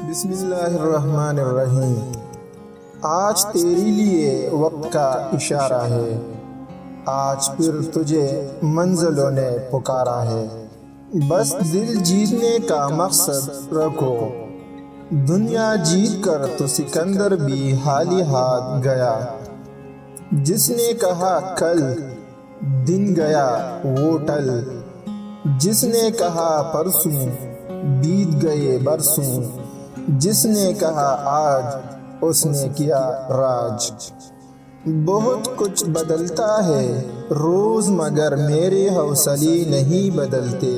بسم اللہ الرحمن الرحیم۔ آج تیری لیے وقت کا اشارہ ہے، آج پھر تجھے منزلوں نے پکارا ہے۔ بس دل جیتنے کا مقصد رکھو، دنیا جیت کر تو سکندر بھی خالی ہاتھ گیا۔ جس نے کہا کل دن گیا وہ ٹل، جس نے کہا پرسوں بیت گئے برسوں، جس نے کہا آج اس نے کیا راج۔ بہت کچھ بدلتا ہے روز مگر میرے حوصلے نہیں بدلتے،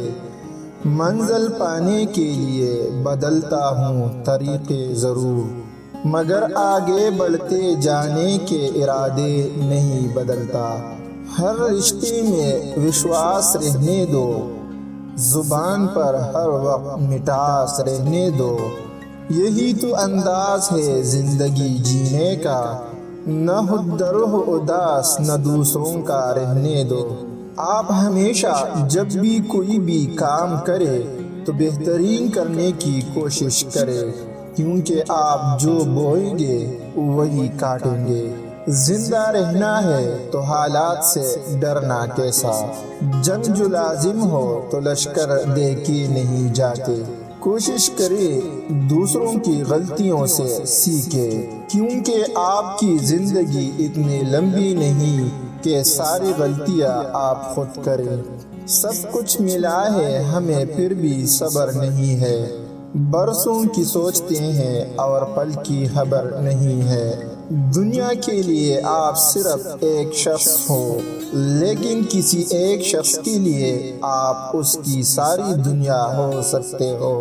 منزل پانے کے لیے بدلتا ہوں طریقے ضرور، مگر آگے بڑھتے جانے کے ارادے نہیں بدلتا۔ ہر رشتے میں وشواس رہنے دو، زبان پر ہر وقت مٹھاس رہنے دو، یہی تو انداز ہے زندگی جینے کا، نہ خود درو اداس نہ دوسروں کا رہنے دو۔ آپ ہمیشہ جب بھی کوئی بھی کام کرے تو بہترین کرنے کی کوشش کرے، کیونکہ آپ جو بوئیں گے وہی کاٹیں گے۔ زندہ رہنا ہے تو حالات سے ڈرنا کیسا، جنگ جو لازم ہو تو لشکر دیکھے نہیں جاتے۔ کوشش کرے دوسروں کی غلطیوں سے سیکھے، کیونکہ آپ کی زندگی اتنی لمبی نہیں کہ ساری غلطیاں آپ خود کریں۔ سب کچھ ملا ہے ہمیں پھر بھی صبر نہیں ہے، برسوں کی سوچتے ہیں اور پل کی خبر نہیں ہے۔ دنیا کے لیے آپ صرف ایک شخص ہو، لیکن کسی ایک شخص کے لیے آپ اس کی ساری دنیا ہو سکتے ہو۔